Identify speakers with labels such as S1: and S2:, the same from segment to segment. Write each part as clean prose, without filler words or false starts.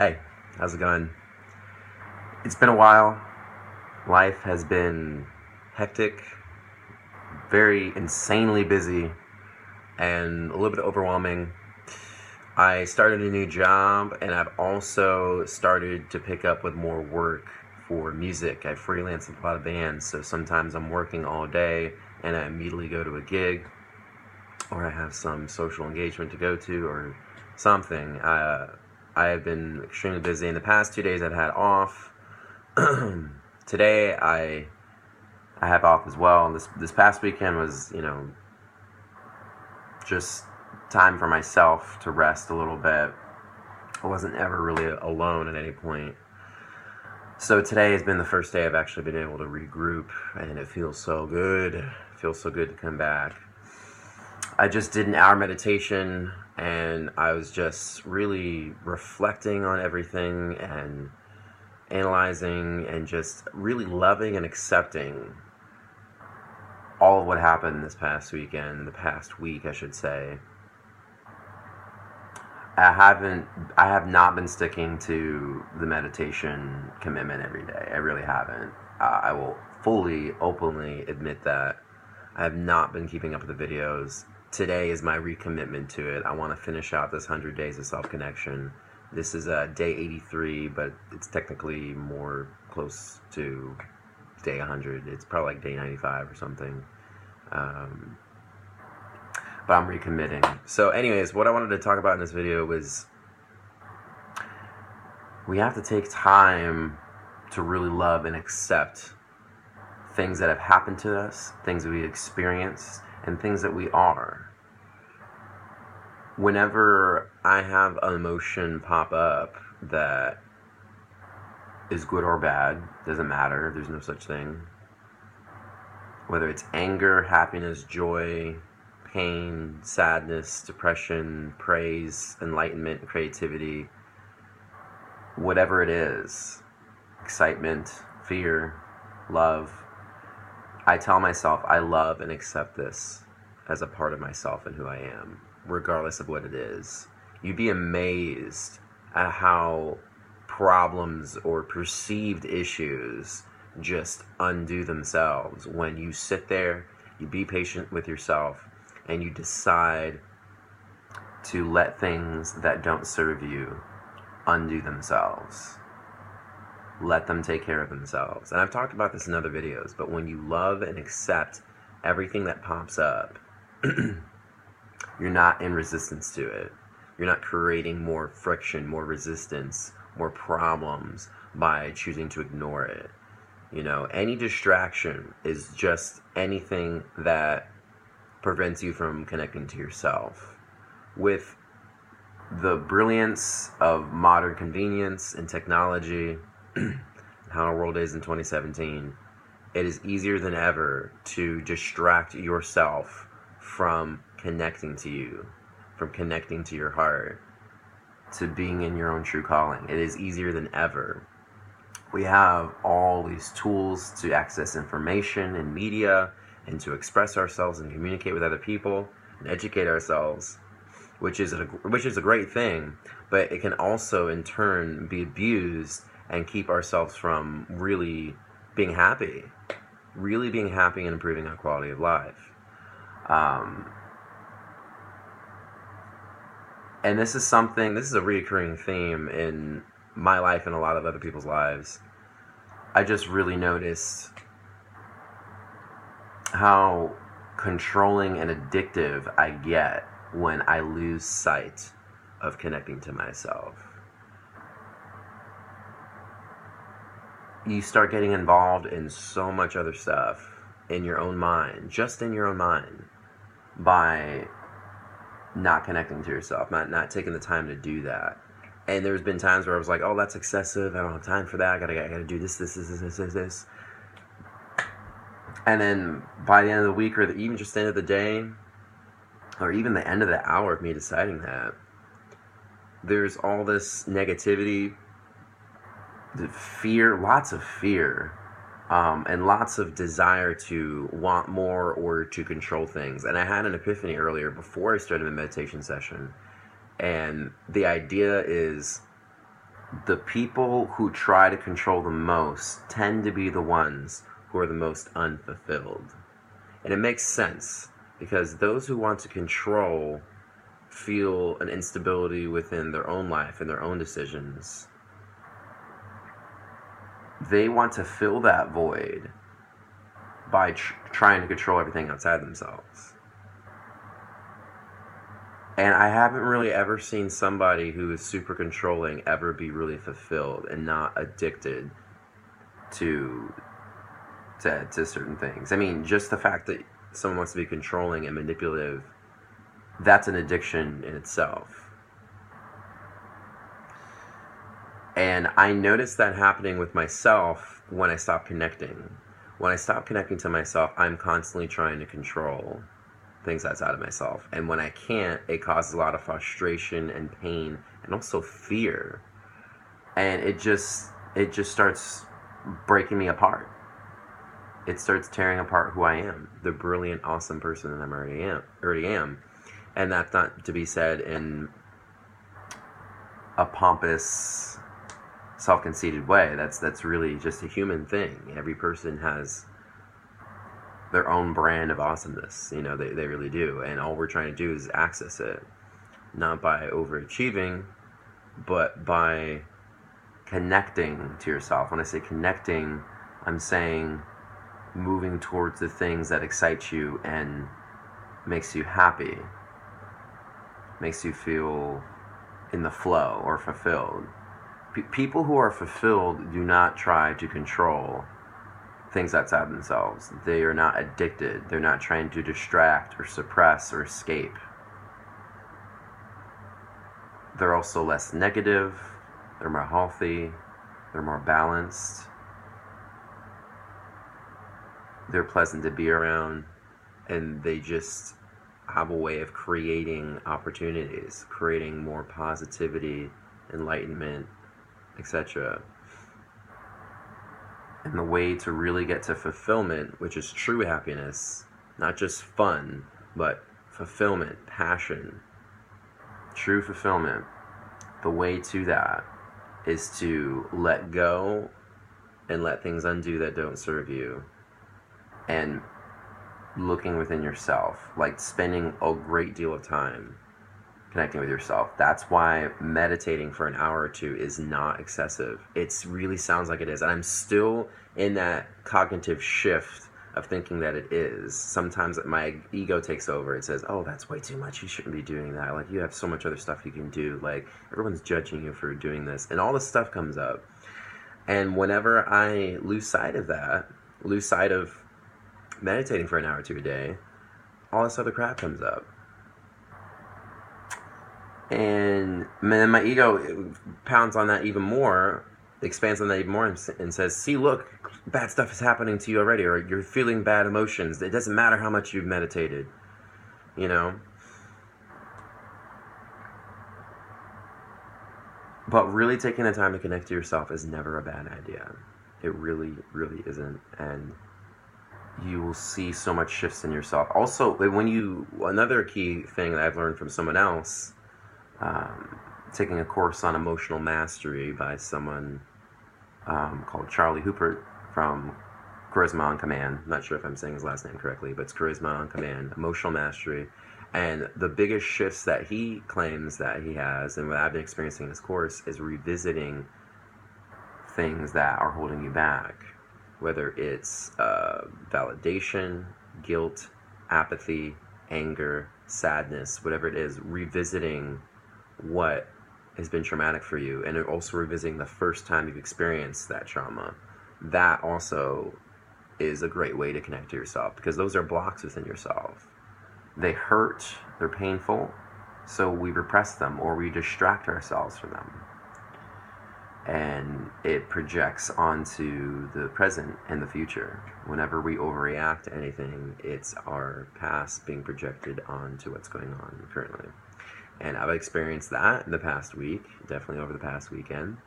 S1: Hey, how's it going? It's been a while. Life has been hectic, very insanely busy, and a little bit overwhelming. I started a new job, and I've also started to pick up with more work for music. I freelance with a lot of bands, so sometimes I'm working all day and I immediately go to a gig, or I have some social engagement to go to, or something. I have been extremely busy. In the past 2 days, I've had off. Today I have off as well. This past weekend was, just time for myself to rest a little bit. I wasn't ever really alone at any point. So today has been the first day I've actually been able to regroup, and it feels so good. It feels so good to come back. I just did an hour meditation, and I was just really reflecting on everything and analyzing and just really loving and accepting all of what happened this past weekend, the past week, I should say. I have not been sticking to the meditation commitment every day. I really haven't. I will fully, openly admit that. I have not been keeping up with the videos. Today is my recommitment to it. I want to finish out this 100 days of self-connection. This is day 83, but it's technically more close to day 100. It's probably like day 95 or something. But I'm recommitting. So anyways, what I wanted to talk about in this video was we have to take time to really love and accept things that have happened to us, things that we experience, and things that we are. Whenever I have an emotion pop up that is good or bad, doesn't matter, there's no such thing. Whether it's anger, happiness, joy, pain, sadness, depression, praise, enlightenment, creativity, whatever it is, excitement, fear, love, I tell myself I love and accept this as a part of myself and who I am, regardless of what it is. You'd be amazed at how problems or perceived issues just undo themselves when you sit there, you be patient with yourself, and you decide to let things that don't serve you undo themselves. Let them take care of themselves. And I've talked about this in other videos, but when you love and accept everything that pops up, you're not in resistance to it. You're not creating more friction, more resistance, more problems by choosing to ignore it. Any distraction is just anything that prevents you from connecting to yourself. With the brilliance of modern convenience and technology, how our world is in 2017, it is easier than ever to distract yourself from connecting to you, from connecting to your heart, to being in your own true calling. It is easier than ever. We have all these tools to access information and media and to express ourselves and communicate with other people and educate ourselves, which is a great thing, but it can also in turn be abused and keep ourselves from really being happy and improving our quality of life. And this is a recurring theme in my life and a lot of other people's lives. I just really noticed how controlling and addictive I get when I lose sight of connecting to myself. You start getting involved in so much other stuff in your own mind, just in your own mind, by not connecting to yourself, not taking the time to do that. And there's been times where I was like, oh, that's excessive, I don't have time for that, I gotta do this. And then by the end of the week, or even just the end of the day, or even the end of the hour of me deciding that, there's all this negativity, the fear, lots of fear, and lots of desire to want more or to control things. And I had an epiphany earlier before I started the meditation session. And the idea is the people who try to control the most tend to be the ones who are the most unfulfilled. And it makes sense because those who want to control feel an instability within their own life and their own decisions. They want to fill that void by trying to control everything outside themselves. And I haven't really ever seen somebody who is super controlling ever be really fulfilled and not addicted to certain things. I mean, just the fact that someone wants to be controlling and manipulative, that's an addiction in itself. And I noticed that happening with myself when I stopped connecting. When I stopped connecting to myself, I'm constantly trying to control things outside of myself. And when I can't, it causes a lot of frustration and pain and also fear. And it just starts breaking me apart. It starts tearing apart who I am, the brilliant, awesome person that I already am. And that's not to be said in a pompous, self-conceited way. That's really just a human thing. Every person has their own brand of awesomeness. You know, they really do. And all we're trying to do is access it. Not by overachieving, but by connecting to yourself. When I say connecting, I'm saying moving towards the things that excite you and makes you happy, makes you feel in the flow or fulfilled. People who are fulfilled do not try to control things outside themselves. They are not addicted. They're not trying to distract or suppress or escape. They're also less negative. They're more healthy. They're more balanced. They're pleasant to be around, and they just have a way of creating opportunities, creating more positivity, enlightenment, etc. And the way to really get to fulfillment, which is true happiness, not just fun, but fulfillment, passion, true fulfillment, the way to that is to let go and let things undo that don't serve you. And looking within yourself, like spending a great deal of time connecting with yourself. That's why meditating for an hour or two is not excessive. It really sounds like it is. And I'm still in that cognitive shift of thinking that it is. Sometimes my ego takes over. It says, oh, that's way too much. You shouldn't be doing that. Like, you have so much other stuff you can do. Like, everyone's judging you for doing this. And all this stuff comes up. And whenever I lose sight of that, lose sight of meditating for an hour or two a day, all this other crap comes up. And then my ego pounds on that even more, expands on that even more, and says, see, look, bad stuff is happening to you already, or you're feeling bad emotions. It doesn't matter how much you've meditated, you know? But really taking the time to connect to yourself is never a bad idea. It really, really isn't. And you will see so much shifts in yourself. Also, another key thing that I've learned from someone else, taking a course on emotional mastery by someone called Charlie Houpert from Charisma on Command. I'm not sure if I'm saying his last name correctly, but it's Charisma on Command, emotional mastery. And the biggest shifts that he claims that he has, and what I've been experiencing in this course, is revisiting things that are holding you back. Whether it's validation, guilt, apathy, anger, sadness, whatever it is, revisiting what has been traumatic for you, and also revisiting the first time you've experienced that trauma. That also is a great way to connect to yourself, because those are blocks within yourself. They hurt, they're painful, so we repress them or we distract ourselves from them. And it projects onto the present and the future. Whenever we overreact to anything, it's our past being projected onto what's going on currently. And I've experienced that in the past week, definitely over the past weekend.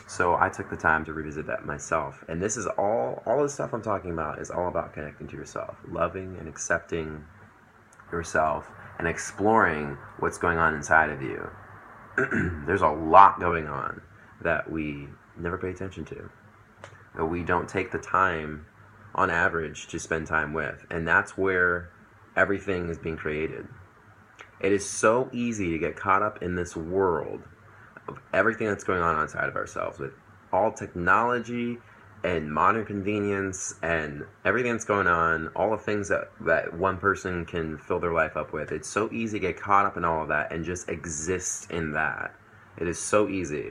S1: So I took the time to revisit that myself. And this is all the stuff I'm talking about is all about connecting to yourself, loving and accepting yourself, and exploring what's going on inside of you. There's a lot going on. that we never pay attention to, that we don't take the time on average to spend time with. And that's where everything is being created. It is so easy to get caught up in this world of everything that's going on outside of ourselves, with all technology and modern convenience and everything that's going on, all the things that one person can fill their life up with. It's so easy to get caught up in all of that and just exist in that. It is so easy.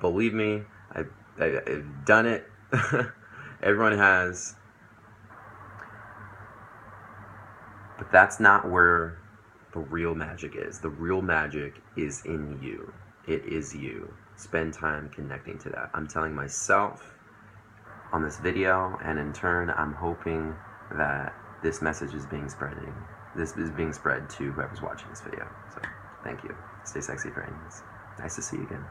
S1: Believe me, I've done it. Everyone has. But that's not where the real magic is. The real magic is in you. It is you. Spend time connecting to that. I'm telling myself on this video, and in turn, I'm hoping that this message is being spread to whoever's watching this video. So, thank you. Stay sexy, friends. Nice to see you again.